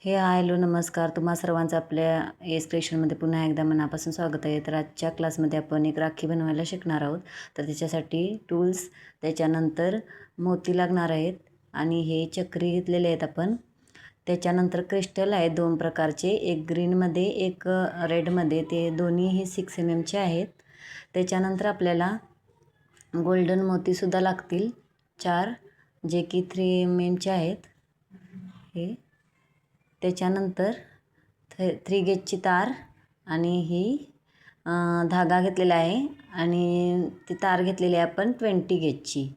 Hello नमस्कार. तुम्हा सर्वांचं आपल्या एस क्रिएशनमध्ये पुन्हा एकदा मनापासून स्वागत आहे. तर आजच्या क्लासमध्ये आपण एक राखी बनवायला शिकणार आहोत. तर त्याच्यासाठी टूल्स, त्याच्यानंतर मोती लागणार आहेत आणि हे चक्री घेतलेले आहेत आपण. त्याच्यानंतर क्रिस्टल आहेत 2 प्रकारचे, एक ग्रीनमध्ये एक रेडमध्ये. ते दोन्हीही 6 mm आहेत. त्याच्यानंतर आपल्याला गोल्डन मोतीसुद्धा लागतील 4, जे की 3 mm आहेत हे. त्याच्यानंतर 3 गेजची तार आणि ही धागा घेतलेला आहे आणि ती तार घेतलेली आहे आपण 20 गेजची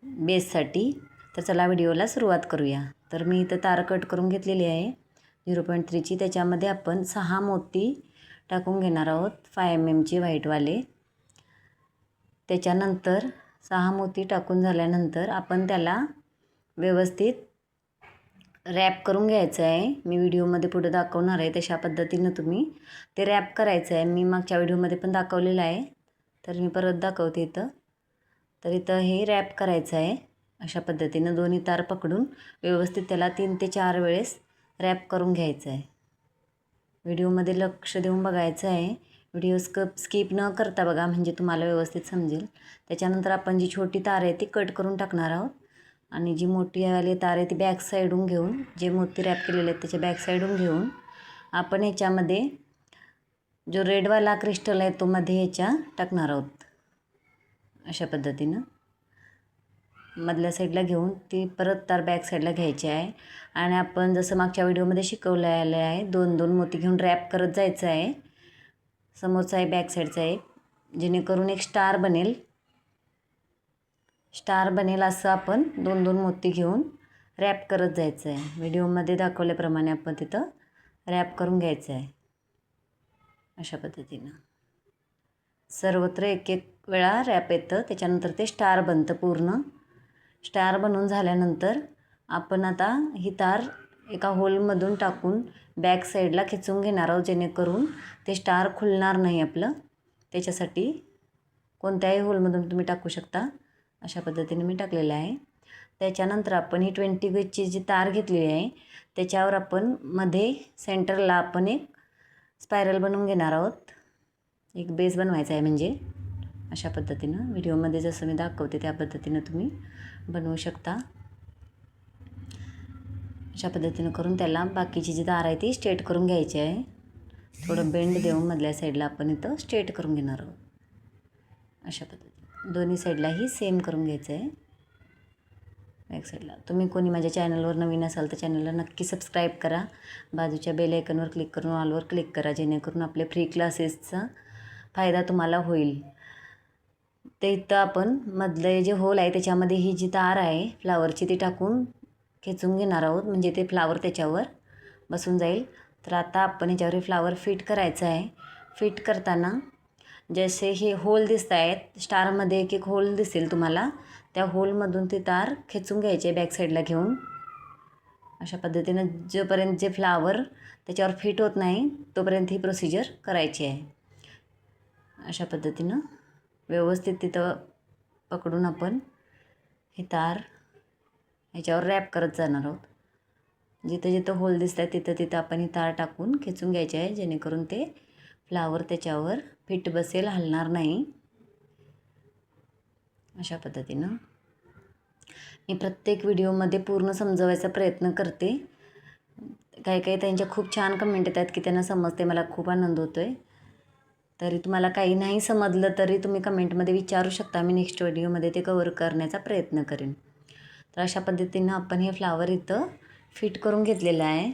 बेससाठी. तर चला व्हिडिओला सुरुवात करूया. तर मी इथं तार कट करून घेतलेली आहे 0.3ची. त्याच्यामध्ये आपण 6 मोती टाकून घेणार आहोत 5 mmचे व्हाईटवाले. त्याच्यानंतर 6 मोती टाकून झाल्यानंतर आपण त्याला व्यवस्थित रॅप करून घ्यायचं आहे. मी व्हिडिओमध्ये पुढे दाखवणार आहे, तशा पद्धतीनं तुम्ही ते रॅप करायचं आहे. मी मागच्या व्हिडिओमध्ये पण दाखवलेलं आहे, तर मी परत दाखवते इथं. तर इथं हे रॅप करायचं आहे अशा पद्धतीनं. दोन्ही तार पकडून व्यवस्थित त्याला 3 ते 4 वेळेस रॅप करून घ्यायचं आहे. व्हिडिओमध्ये लक्ष देऊन बघायचं आहे. व्हिडिओ स्किप न करता बघा, म्हणजे तुम्हाला व्यवस्थित समजेल. त्याच्यानंतर आपण जी छोटी तार आहे ती कट करून टाकणार आहोत आणि जी मोठी वाली तार आहे ती बॅक साईडून घेऊन, जे मोती रॅप केलेले आहेत त्याच्या बॅक साईडून घेऊन आपण ह्याच्यामध्ये जो रेडवाला क्रिस्टल आहे तो मध्ये ह्याच्या टाकणार आहोत अशा पद्धतीनं. मधल्या साईडला घेऊन ती परत तार बॅक साईडला घ्यायची आहे आणि आपण जसं मागच्या व्हिडिओमध्ये शिकवलेलं आहे 2-2 मोती घेऊन रॅप करत जायचं आहे. समोरचा आहे, बॅक साईडचा आहे, जेणेकरून एक स्टार बनेल असं आपण 2-2 मोती घेऊन रॅप करत जायचं आहे. व्हिडिओमध्ये दाखवल्याप्रमाणे आपण तिथं रॅप करून घ्यायचं आहे अशा पद्धतीनं. सर्वत्र एक वेळा रॅप येतं, त्याच्यानंतर ते स्टार बनतं. पूर्ण स्टार बनवून झाल्यानंतर आपण आता ही तार एका होलमधून टाकून बॅक साईडला खेचून घेणार आहोत, जेणेकरून ते स्टार खुलणार नाही आपलं. त्याच्यासाठी कोणत्याही होलमधून तुम्ही टाकू शकता अशा पद्धतीने मी टाकलेलं आहे. त्याच्यानंतर आपण ही 20 गेजची जी तार घेतलेली आहे त्याच्यावर आपण मध्ये सेंटरला आपण एक स्पायरल बनवून घेणार आहोत. एक बेस बनवायचा आहे म्हणजे अशा पद्धतीनं. व्हिडिओमध्ये जसं मी दाखवते त्या पद्धतीनं तुम्ही बनवू शकता. अशा पद्धतीनं करून त्याला बाकीची जी तार आहे ती स्ट्रेट करून घ्यायची आहे. थोडं बेंड देऊन मधल्या साईडला आपण इथं स्ट्रेट करून घेणार आहोत अशा पद्धतीने. दोन्ही साईडलाही सेम करून घ्यायचं आहे बॅक साईडला. तुम्ही कोणी माझ्या चॅनलवर नवीन असाल तर चॅनलला नक्की सबस्क्राईब करा. बाजूच्या बेल आयकॉनवर क्लिक करून ऑलवर क्लिक करा, जेणेकरून आपले फ्री क्लासेसचा फायदा तुम्हाला होईल. ते इथं आपण मधले जे होल आहे त्याच्यामध्ये ही जी तार आहे फ्लावरची ती टाकून खेचून घेणार आहोत, म्हणजे ते फ्लावर त्याच्यावर बसून जाईल. तर आता आपण ह्याच्यावर फ्लावर फिट करायचं आहे. फिट करताना जसे हे होल दिसत आहेत, स्टारमध्ये एक एक होल दिसेल तुम्हाला, त्या होलमधून ती तार खेचून घ्यायची आहे बॅक साईडला घेऊन अशा पद्धतीनं. जोपर्यंत जे फ्लावर त्याच्यावर फिट होत नाही तोपर्यंत ही प्रोसिजर करायची आहे अशा पद्धतीनं. व्यवस्थित तिथं पकडून आपण ही तार ह्याच्यावर रॅप करत जाणार आहोत. जिथं जिथं होल दिसत आहे तिथं तिथं आपण ही तार टाकून खेचून घ्यायची आहे, जेणेकरून ते फ्लावर त्याच्यावर फिट बसेल, हलणार नाही अशा पद्धतीनं. मी प्रत्येक व्हिडिओमध्ये पूर्ण समजवायचा प्रयत्न करते. काही त्यांच्या खूप छान कमेंट येतात की त्यांना समजते, मला खूप आनंद होतो आहे. तरी तुम्हाला काही नाही समजलं तरी तुम्ही कमेंटमध्ये विचारू शकता, मी नेक्स्ट व्हिडिओमध्ये ते कवर करण्याचा प्रयत्न करेन. तर अशा पद्धतीनं आपण हे फ्लावर इथं फिट करून घेतलेलं आहे,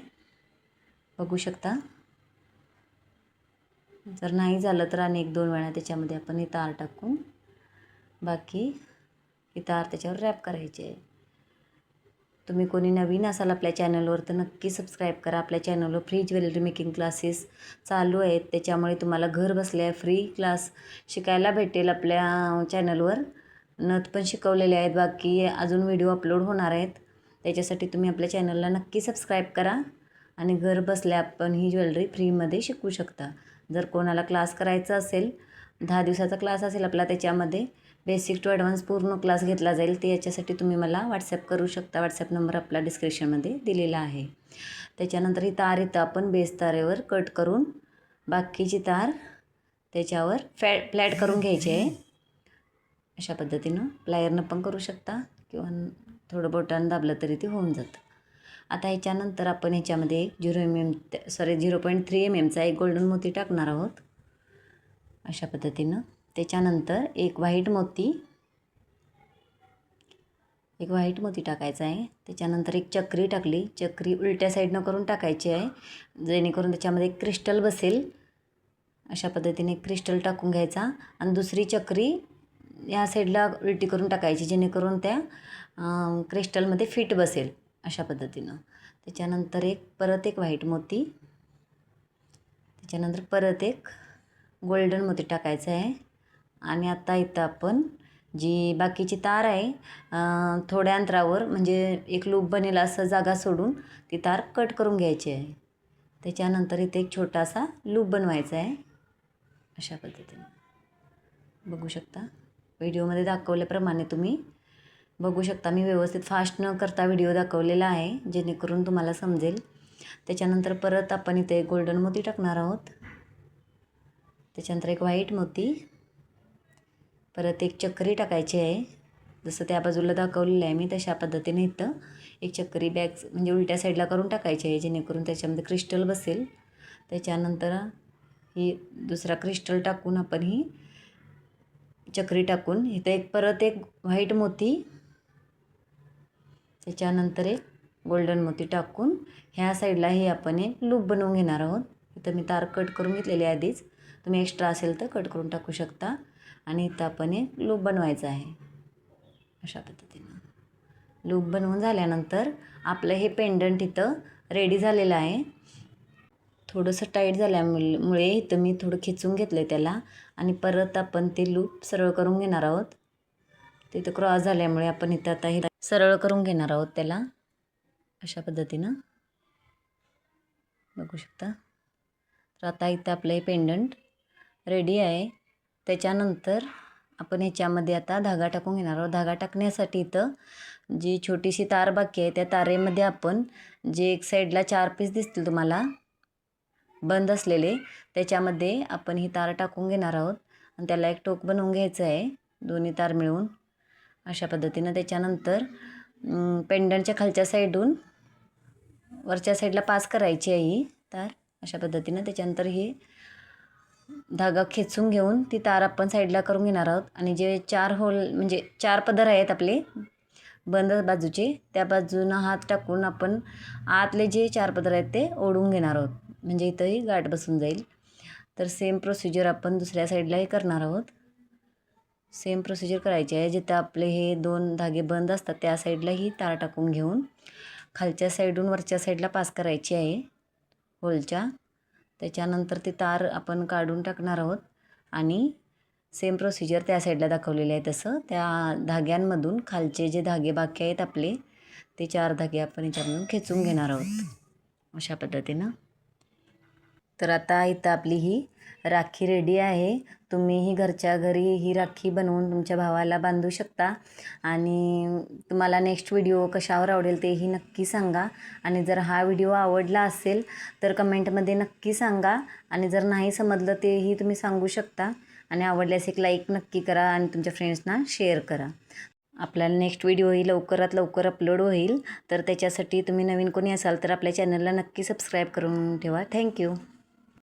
बघू शकता. जर नाही झालं तर आणि 1-2 वेळा त्याच्यामध्ये आपण ही तार टाकून बाकी ही तार त्याच्यावर रॅप करायची आहे. तुम्ही कोणी नवीन असाल आपल्या चॅनलवर तर नक्की सबस्क्राईब करा. आपल्या चॅनलवर फ्री ज्वेलरी मेकिंग क्लासेस चालू आहेत, त्याच्यामुळे तुम्हाला घर बसल्या फ्री क्लास शिकायला भेटेल. आपल्या चॅनलवर नथ पण शिकवलेले आहेत, बाकी अजून व्हिडिओ अपलोड होणार आहेत. त्याच्यासाठी तुम्ही आपल्या चॅनलला नक्की सबस्क्राईब करा आणि घर बसल्या आपण ही ज्वेलरी फ्रीमध्ये शिकू शकता. जर कोणाला क्लास करायचा असेल, 10 दिवसाचा क्लास असेल आपला, त्याच्यामध्ये बेसिक टू ॲडव्हान्स पूर्ण क्लास घेतला जाईल. ते याच्यासाठी तुम्ही मला व्हॉट्सॲप करू शकता. व्हॉट्सॲप नंबर आपला डिस्क्रिप्शनमध्ये दिलेला आहे. त्याच्यानंतर ही तार इथं आपण बेस तारेवर कट करून बाकीची तार त्याच्यावर फ्लॅट करून घ्यायची आहे. अशा पद्धतीनं प्लायरनं पण करू शकता किंवा थोडं बोटानं दाबलं तरी ते होऊन जातं. आता ह्याच्यानंतर आपण ह्याच्यामध्ये 0.3 mm एक गोल्डन मोती टाकणार आहोत अशा पद्धतीनं. त्याच्यानंतर एक व्हाईट मोती टाकायचा आहे. त्याच्यानंतर एक चक्री टाकली. चक्री उलट्या साईडनं करून टाकायची आहे जेणेकरून त्याच्यामध्ये एक क्रिस्टल बसेल. अशा पद्धतीने एक क्रिस्टल टाकून घ्यायचा आणि दुसरी चक्री या साईडला उलटी करून टाकायची जेणेकरून त्या क्रिस्टलमध्ये फिट बसेल अशा पद्धतीनं. त्याच्यानंतर परत एक व्हाईट मोती, त्याच्यानंतर परत एक गोल्डन मोती टाकायचं आहे. आणि आता इथं आपण जी बाकीची तार आहे थोड्या अंतरावर म्हणजे एक लूप बनेल असं जागा सोडून ती तार कट करून घ्यायची आहे. त्याच्यानंतर इथे एक छोटासा लूप बनवायचा आहे अशा पद्धतीने. बघू शकता व्हिडिओमध्ये दाखवल्याप्रमाणे तुम्ही बघू शकता. मी व्यवस्थित फास्ट न करता व्हिडिओ दाखवलेला आहे जेणेकरून तुम्हाला समजेल. त्याच्यानंतर परत आपण इथे एक गोल्डन मोती टाकणार आहोत. त्याच्यानंतर एक व्हाईट मोती, परत एक चक्री टाकायची आहे जसं त्या बाजूला दाखवलेलं आहे मी तशा पद्धतीने इथं एक चक्री म्हणजे उलट्या साईडला करून टाकायची आहे जेणेकरून त्याच्यामध्ये क्रिस्टल बसेल. त्याच्यानंतर ही दुसरा क्रिस्टल टाकून आपण ही चक्री टाकून इथं परत एक व्हाईट मोती, त्याच्यानंतर एक गोल्डन मोती टाकून ह्या साईडलाही आपण एक लूप बनवून घेणार आहोत. इथं मी तार कट करून घेतलेली आधीच, तुम्ही एक्स्ट्रा असेल तर कट करून टाकू शकता. आणि इथं आपण एक लूप बनवायचं आहे अशा पद्धतीनं. लूप बनवून झाल्यानंतर आपलं हे पेंडंट इथं रेडी झालेलं आहे. थोडंसं टाईट झाल्यामुळे इथं मी थोडं खिचून घेतलं आहे त्याला आणि परत आपण ते लूप सरळ करून घेणार आहोत. तिथं क्रॉस झाल्यामुळे आपण इथं आता हे सरळ करून घेणार आहोत त्याला अशा पद्धतीनं. बघू शकता. तर आता इथं आपलं हे पेंडंट रेडी आहे. त्याच्यानंतर आपण ह्याच्यामध्ये आता धागा टाकून घेणार आहोत. धागा टाकण्यासाठी इथं जी छोटीशी तार बाकी आहे त्या तारेमध्ये आपण जे एक साईडला 4 पीस दिसतील तुम्हाला बंद असलेले त्याच्यामध्ये आपण ही तार टाकून घेणार आहोत आणि त्याला एक टोक बनवून घ्यायचं आहे दोन्ही तार मिळून अशा पद्धतीनं. त्याच्यानंतर पेंडंटच्या खालच्या साईडून वरच्या साईडला पास करायची आहे ही तार अशा पद्धतीनं. त्याच्यानंतर ही धागा खेचून घेऊन ती तार आपण साईडला करून घेणार आहोत आणि जे 4 होल म्हणजे 4 पदर आहेत आपले बंद बाजूचे त्या बाजूनं हात टाकून आपण आतले जे 4 पदर आहेत ते ओढून घेणार आहोत म्हणजे इथंही गाठ बसून जाईल. तर सेम प्रोसिजर आपण दुसऱ्या साईडलाही करणार आहोत. सेम प्रोसिजर करायची आहे. जिथं आपले हे 2 धागे बंद असतात त्या साईडला ही तार टाकून घेऊन खालच्या साईडून वरच्या साईडला पास करायची आहे होलच्या. त्याच्यानंतर ती तार आपण काढून टाकणार आहोत आणि सेम प्रोसिजर त्या साईडला दाखवलेलं आहे तसं त्या धाग्यांमधून खालचे जे धागे बाकी आहेत आपले ते 4 धागे आपण याच्यामधून खेचून घेणार आहोत अशा पद्धतीनं. तर आता इथं आपली ही राखी रेडी आहे. तुम्हीही घरच्या घरी ही राखी बनवून तुमच्या भावाला बांधू शकता आणि तुम्हाला नेक्स्ट व्हिडिओ कशावर आवडेल तेही नक्की सांगा. आणि जर हा व्हिडिओ आवडला असेल तर कमेंटमध्ये नक्की सांगा आणि जर नाही समजलं तेही तुम्ही सांगू शकता. आणि आवडल्यास एक लाईक नक्की करा आणि तुमच्या फ्रेंड्सना शेअर करा. आपल्याला नेक्स्ट व्हिडिओही लवकरात लवकर अपलोड होईल तर त्याच्यासाठी तुम्ही नवीन कोणी असाल तर आपल्या चॅनलला नक्की सबस्क्राईब करून ठेवा. थँक्यू.